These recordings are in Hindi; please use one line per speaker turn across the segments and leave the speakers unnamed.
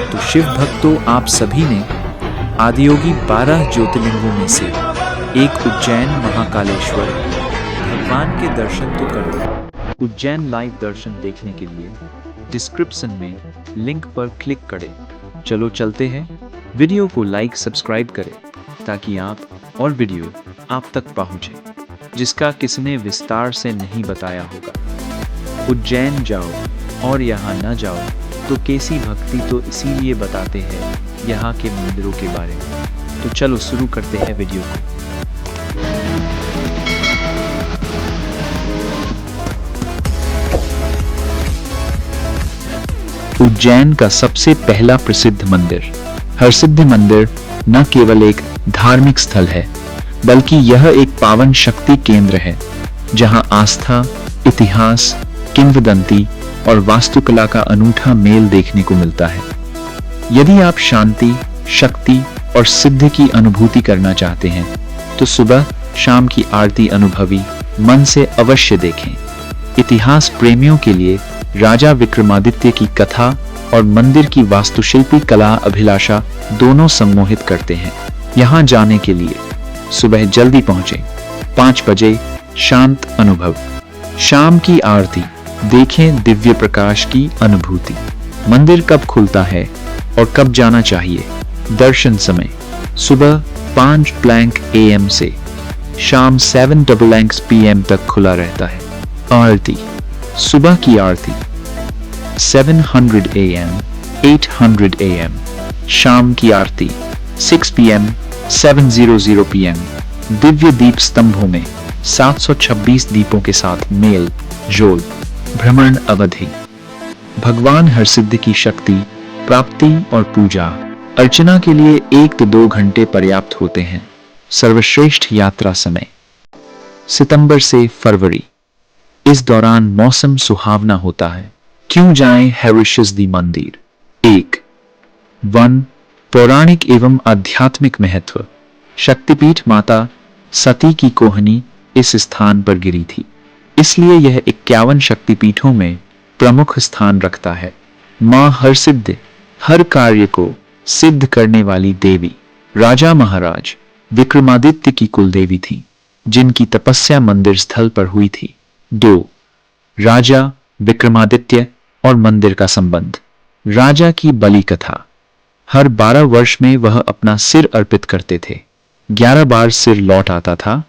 तो शिव भक्तों, आप सभी ने आदियोगी 12 ज्योतिर्लिंगों में से एक उज्जैन महाकालेश्वर भगवान के दर्शन तो कर लो। उज्जैन लाइव दर्शन देखने के लिए डिस्क्रिप्शन में लिंक पर क्लिक करें। चलो चलते हैं। वीडियो को लाइक सब्सक्राइब करें ताकि आप और वीडियो आप तक पहुंचे जिसका किसने विस्तार से नहीं बताया होगा। उज्जैन जाओ और यहाँ न जाओ तो कैसी भक्ति, तो इसीलिए बताते हैं यहाँ के मंदिरों के बारे में। तो चलो शुरू करते हैं वीडियो को। उज्जैन का सबसे पहला प्रसिद्ध मंदिर हरसिद्धि मंदिर न केवल एक धार्मिक स्थल है बल्कि यह एक पावन शक्ति केंद्र है जहां आस्था, इतिहास, किंवदंती और वास्तुकला का अनूठा मेल देखने को मिलता है। यदि आप शांति, शक्ति और सिद्धि की अनुभूति करना चाहते हैं तो सुबह शाम की आरती अनुभवी मन से अवश्य देखें। इतिहास प्रेमियों के लिए राजा विक्रमादित्य की कथा और मंदिर की वास्तुशिल्पी कला अभिलाषा दोनों सम्मोहित करते हैं। यहाँ जाने के लिए सुबह जल्दी पहुंचें। 5 बजे शांत अनुभव, शाम की आरती, देखें दिव्य प्रकाश की अनुभूति। मंदिर कब खुलता है और कब जाना चाहिए? दर्शन समय सुबह 5 AM से शाम 7 PM तक खुला रहता है। आरती, सुबह की आरती 700 AM, 800 AM, शाम की आरती 6 PM, 700 PM। दिव्य दीप स्तंभों में 726 दीपों के साथ मेल जोल। भ्रमण अवधि, भगवान हरसिद्धि की शक्ति प्राप्ति और पूजा अर्चना के लिए 1 से 2 घंटे पर्याप्त होते हैं। सर्वश्रेष्ठ यात्रा समय सितंबर से फरवरी, इस दौरान मौसम सुहावना होता है। क्यों जाएं हरसिद्धि मंदिर? 1. वन, पौराणिक एवं आध्यात्मिक महत्व। शक्तिपीठ माता सती की कोहनी इस स्थान पर गिरी थी, इसलिए यह 51 शक्तिपीठों में प्रमुख स्थान रखता है। मां हरसिद्धि हर कार्य को सिद्ध करने वाली देवी। राजा महाराज विक्रमादित्य की कुलदेवी थी जिनकी तपस्या मंदिर स्थल पर हुई थी। 2. राजा विक्रमादित्य और मंदिर का संबंध। राजा की बलि कथा, हर 12 वर्ष में वह अपना सिर अर्पित करते थे। 11 बार सिर लौट आता था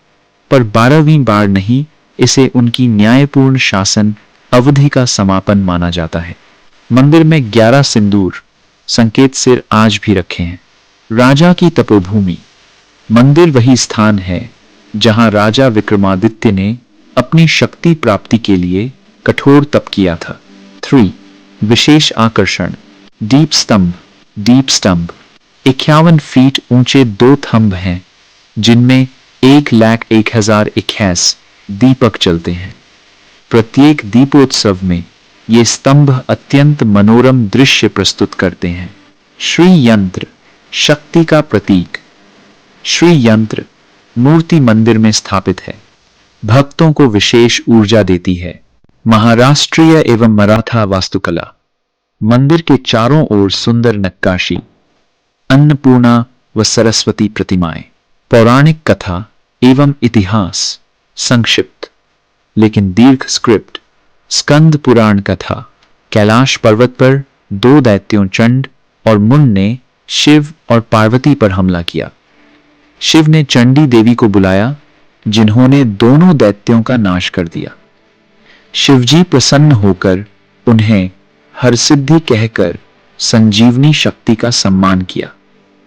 पर 12वीं बार नहीं। इसे उनकी न्यायपूर्ण शासन अवधि का समापन माना जाता है। मंदिर में 11 सिंदूर संकेत सिर आज भी रखे हैं। राजा की तपोभूमि, मंदिर वही स्थान है जहां राजा विक्रमादित्य ने अपनी शक्ति प्राप्ति के लिए कठोर तप किया था। 3. विशेष आकर्षण, दीप स्तंभ। दीप स्तंभ 51 फीट ऊंचे 2 थंब हैं जिनमें 1,01,021 दीपक चलते हैं। प्रत्येक दीपोत्सव में ये स्तंभ अत्यंत मनोरम दृश्य प्रस्तुत करते हैं। श्री यंत्र, शक्ति का प्रतीक। श्री यंत्र मूर्ति मंदिर में स्थापित है, भक्तों को विशेष ऊर्जा देती है। महाराष्ट्रीय एवं मराठा वास्तुकला, मंदिर के चारों ओर सुंदर नक्काशी, अन्नपूर्णा व सरस्वती प्रतिमाएं। पौराणिक कथा एवं इतिहास, संक्षिप्त लेकिन दीर्घ स्क्रिप्ट। स्कंद पुराण कथा, कैलाश पर्वत पर 2 दैत्यों चंड और मुंड ने शिव और पार्वती पर हमला किया। शिव ने चंडी देवी को बुलाया जिन्होंने दोनों दैत्यों का नाश कर दिया। शिवजी प्रसन्न होकर उन्हें हरसिद्धि कहकर संजीवनी शक्ति का सम्मान किया।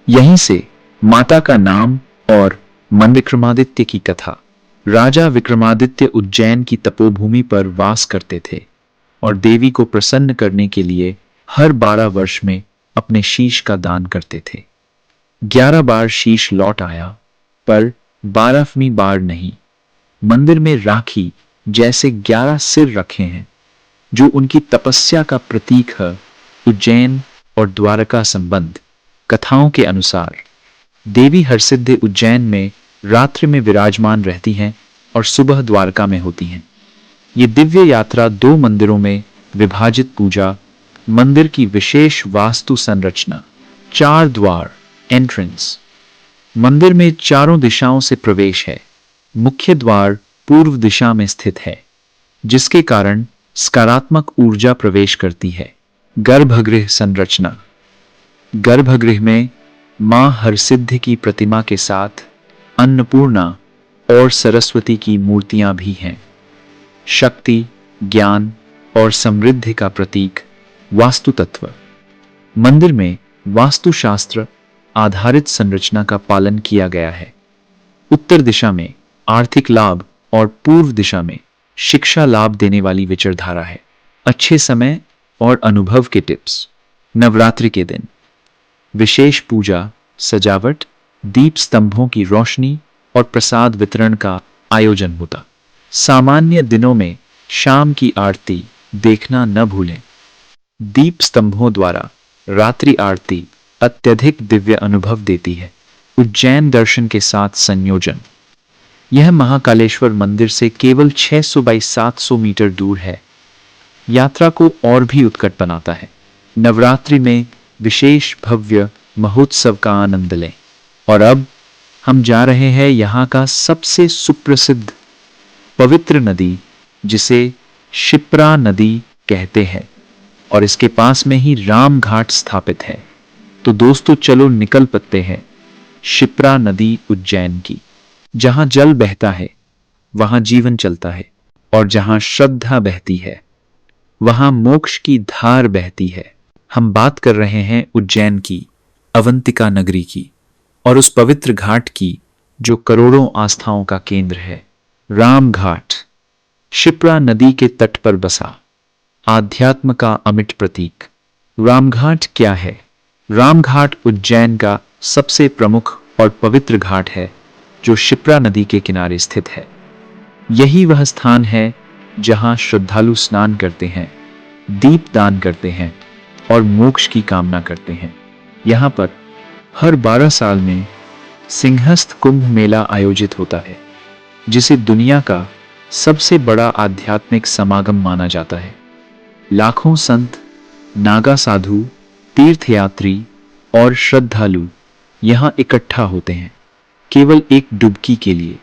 यहीं से माता का नाम और विक्रमादित्य की कथा। राजा विक्रमादित्य उज्जैन की तपोभूमि पर वास करते थे और देवी को प्रसन्न करने के लिए हर 12 वर्ष में अपने शीश का दान करते थे। 11 बार शीश लौट आया पर 12वीं बार नहीं। मंदिर में राखी जैसे 11 सिर रखे हैं जो उनकी तपस्या का प्रतीक है। उज्जैन और द्वारका संबंध। कथाओं के अनुसार देवी हरसिद्धि उज्जैन में रात्रि में विराजमान रहती हैं और सुबह द्वारका में होती हैं। ये दिव्य यात्रा 2 मंदिरों में विभाजित पूजा मंदिर की विशेष वास्तु संरचना। 4 द्वार, एंट्रेंस। मंदिर में चारों दिशाओं से प्रवेश है। मुख्य द्वार पूर्व दिशा में स्थित है, जिसके कारण सकारात्मक ऊर्जा प्रवेश करती है। गर्भगृह संरचना। गर्भगृह में मां हरसिद्धि की प्रतिमा के साथ अन्नपूर्णा और सरस्वती की मूर्तियां भी हैं। शक्ति, ज्ञान और समृद्धि का प्रतीक। वास्तु तत्व। मंदिर में वास्तुशास्त्र आधारित संरचना का पालन किया गया है। उत्तर दिशा में आर्थिक लाभ और पूर्व दिशा में शिक्षा लाभ देने वाली विचारधारा है। अच्छे समय और अनुभव के टिप्स। नवरात्रि के दिन विशेष पूजा, सजावट, दीप स्तंभों की रोशनी और प्रसाद वितरण का आयोजन होता। सामान्य दिनों में शाम की आरती देखना न भूलें। दीप स्तंभों द्वारा रात्रि आरती अत्यधिक दिव्य अनुभव देती है। उज्जैन दर्शन के साथ संयोजन। यह महाकालेश्वर मंदिर से केवल 600 बाई 700 मीटर दूर है। यात्रा को और भी उत्कट बनाता है। नवरात्रि में विशेष भव्य महोत्सव का आनंद लें। और अब हम जा रहे हैं यहाँ का सबसे सुप्रसिद्ध पवित्र नदी, जिसे शिप्रा नदी कहते हैं, और इसके पास में ही राम घाट स्थापित है। तो दोस्तों चलो निकल पड़ते हैं शिप्रा नदी उज्जैन की। जहां जल बहता है वहां जीवन चलता है, और जहां श्रद्धा बहती है वहां मोक्ष की धार बहती है। हम बात कर रहे हैं उज्जैन की, अवंतिका नगरी की, और उस पवित्र घाट की जो करोड़ों आस्थाओं का केंद्र है, राम घाट। शिप्रा नदी के तट पर बसा आध्यात्म का अमिट प्रतीक। रामघाट क्या है? रामघाट उज्जैन का सबसे प्रमुख और पवित्र घाट है, जो शिप्रा नदी के किनारे स्थित है। यही वह स्थान है जहां श्रद्धालु स्नान करते हैं, दीप दान करते हैं और मोक्ष की कामना करते हैं। यहाँ पर हर 12 साल में सिंहस्थ कुंभ मेला आयोजित होता है, जिसे दुनिया का सबसे बड़ा आध्यात्मिक समागम माना जाता है। लाखों संत, नागा साधु, तीर्थयात्री और श्रद्धालु यहाँ इकट्ठा होते हैं, केवल एक डुबकी के लिए।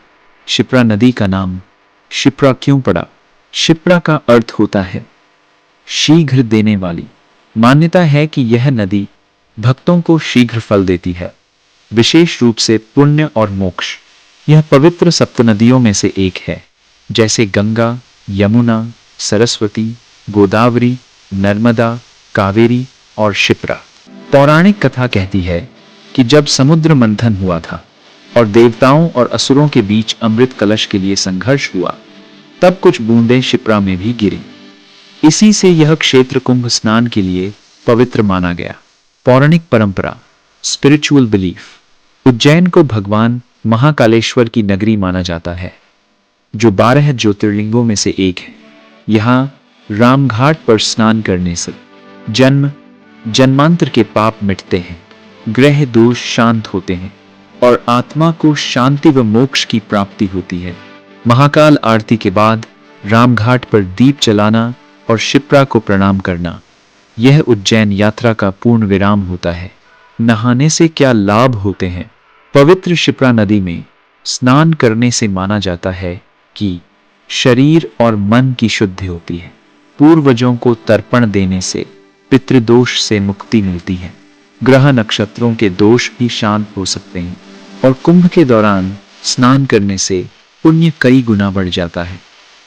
शिप्रा नदी का नाम शिप्रा क्यों पड़ा? शिप्रा का अर्थ होता है शीघ्र देने वाली। मान्यता है कि यह नदी भक्तों को शीघ्र फल देती है, विशेष रूप से पुण्य और मोक्ष। यह पवित्र सप्त नदियों में से एक है, जैसे गंगा, यमुना, सरस्वती, गोदावरी, नर्मदा, कावेरी और शिप्रा। पौराणिक कथा कहती है कि जब समुद्र मंथन हुआ था और देवताओं और असुरों के बीच अमृत कलश के लिए संघर्ष हुआ, तब कुछ बूंदें शिप्रा में भी गिरी। इसी से यह क्षेत्र कुंभ स्नान के लिए पवित्र माना गया। पौराणिक परंपरा, स्पिरिचुअल बिलीफ। उज्जैन को भगवान महाकालेश्वर की नगरी माना जाता है, जो 12 ज्योतिर्लिंगों में से एक है। यहाँ रामघाट पर स्नान करने से जन्मांतर के पाप मिटते हैं, ग्रह दोष शांत होते हैं और आत्मा को शांति व मोक्ष की प्राप्ति होती है। महाकाल आरती के बाद रामघाट पर दीप जलाना और शिप्रा को प्रणाम करना, यह उज्जैन यात्रा का पूर्ण विराम होता है। नहाने से क्या लाभ होते हैं? पवित्र शिप्रा नदी में स्नान करने से माना जाता है कि शरीर और मन की शुद्धि होती है। पूर्वजों को तर्पण देने से पितृदोष से मुक्ति मिलती है। ग्रह नक्षत्रों के दोष भी शांत हो सकते हैं, और कुंभ के दौरान स्नान करने से पुण्य कई गुना बढ़ जाता है।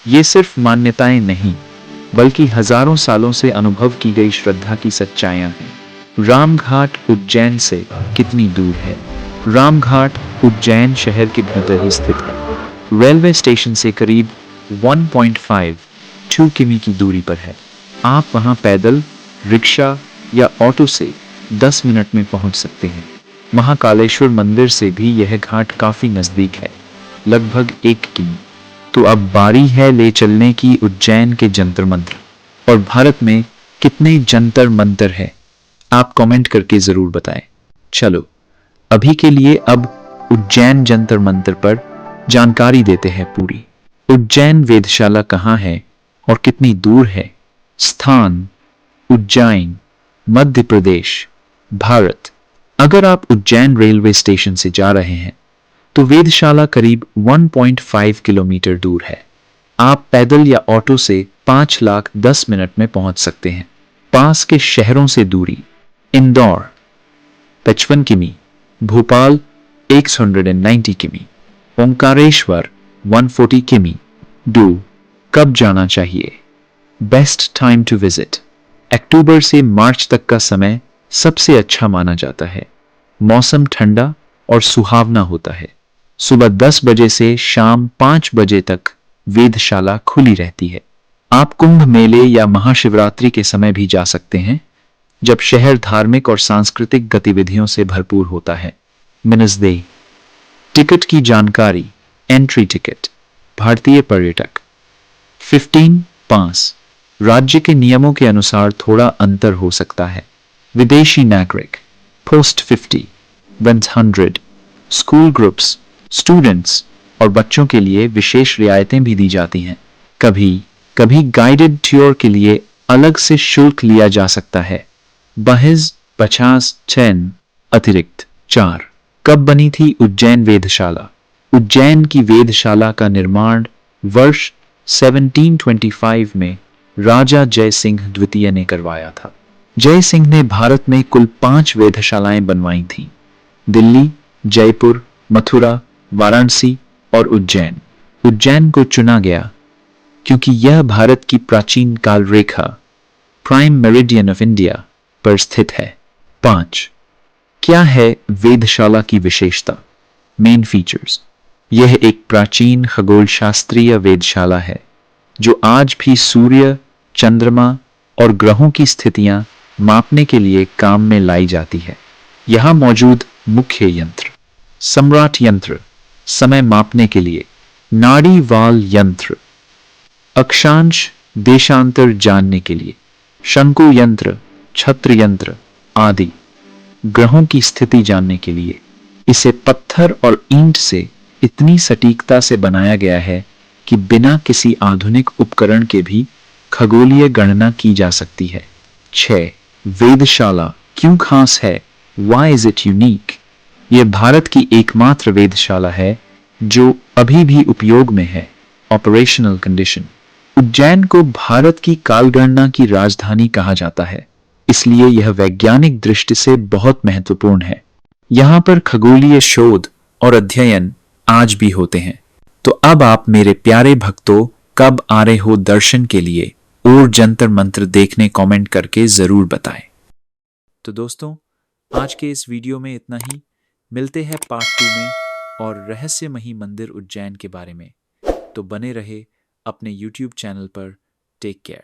ये सिर्फ मान्यताएं नहीं, बल्कि हजारों सालों से अनुभव की गई श्रद्धा की सच्चाइयां हैं। रामघाट उज्जैन से कितनी दूर है? रामघाट उज्जैन शहर के भीतर ही स्थित है। रेलवे स्टेशन से करीब 1.52 किमी की दूरी पर है। आप वहां पैदल, रिक्शा या ऑटो से 10 मिनट में पहुंच सकते हैं। महाकालेश्वर मंदिर से भी यह घाट काफी नजदीक है, लगभग 1 किमी। तो अब बारी है ले चलने की उज्जैन के जंतर मंत्र। और भारत में कितने जंतर मंतर है, आप कमेंट करके जरूर बताएं। चलो अभी के लिए अब उज्जैन जंतर मंतर पर जानकारी देते हैं पूरी। उज्जैन वेधशाला कहाँ है और कितनी दूर है? स्थान उज्जैन, मध्य प्रदेश, भारत। अगर आप उज्जैन रेलवे स्टेशन से जा रहे हैं तो वेधशाला करीब 1.5 किलोमीटर दूर है। आप पैदल या ऑटो से 5 लाख 10 मिनट में पहुंच सकते हैं। पास के शहरों से दूरी: इंदौर 55 किमी, भोपाल 190 किमी, ओंकारेश्वर 140 किमी। डू कब जाना चाहिए? बेस्ट टाइम टू विजिट: अक्टूबर से मार्च तक का समय सबसे अच्छा माना जाता है। मौसम ठंडा और सुहावना होता है। सुबह 10 बजे से शाम 5 बजे तक वेधशाला खुली रहती है। आप कुंभ मेले या महाशिवरात्रि के समय भी जा सकते हैं, जब शहर धार्मिक और सांस्कृतिक गतिविधियों से भरपूर होता है। मिनसदे टिकट की जानकारी: एंट्री टिकट भारतीय पर्यटक 15 पास, राज्य के नियमों के अनुसार थोड़ा अंतर हो सकता है। विदेशी नागरिक पोस्ट 50 100, स्कूल ग्रुप्स, स्टूडेंट्स और बच्चों के लिए विशेष रियायतें भी दी जाती हैं। कभी कभी गाइडेड टूर के लिए अलग से शुल्क लिया जा सकता है। महज 50 10 अतिरिक्त। 4 कब बनी थी उज्जैन वेधशाला? उज्जैन की वेधशाला का निर्माण वर्ष 1725 में राजा जय सिंह द्वितीय ने करवाया था। जय सिंह ने भारत में कुल 5 वेधशालाएं बनवाई थीं: दिल्ली, जयपुर, मथुरा, वाराणसी और उज्जैन। उज्जैन को चुना गया क्योंकि यह भारत की प्राचीन काल रेखा प्राइम मेरिडियन ऑफ इंडिया पर स्थित है। 5 क्या है वेधशाला की विशेषता? मेन फीचर्स: यह एक प्राचीन खगोलशास्त्रीय वेधशाला है जो आज भी सूर्य, चंद्रमा और ग्रहों की स्थितियां मापने के लिए काम में लाई जाती है। यहां मौजूद मुख्य यंत्र: सम्राट यंत्र समय मापने के लिए, नाड़ी वाल यंत्र अक्षांश देशांतर जानने के लिए, शंकु यंत्र, छत्र यंत्र आदि ग्रहों की स्थिति जानने के लिए। इसे पत्थर और ईंट से इतनी सटीकता से बनाया गया है कि बिना किसी आधुनिक उपकरण के भी खगोलीय गणना की जा सकती है। 6 वेधशाला क्यों खास है? Why is it unique? यह भारत की एकमात्र वेधशाला है जो अभी भी उपयोग में है। ऑपरेशनल कंडीशन: उज्जैन को भारत की कालगणना की राजधानी कहा जाता है, इसलिए यह वैज्ञानिक दृष्टि से बहुत महत्वपूर्ण है। यहां पर खगोलीय शोध और अध्ययन आज भी होते हैं। तो अब आप मेरे प्यारे भक्तों कब आ रहे हो दर्शन के लिए और जंतर मंत्र देखने? कमेंट करके जरूर बताएं। तो दोस्तों आज के इस वीडियो में इतना ही। मिलते हैं पार्ट 2 में और रहस्यमयी मंदिर उज्जैन के बारे में। तो बने रहे अपने YouTube चैनल पर। Take care.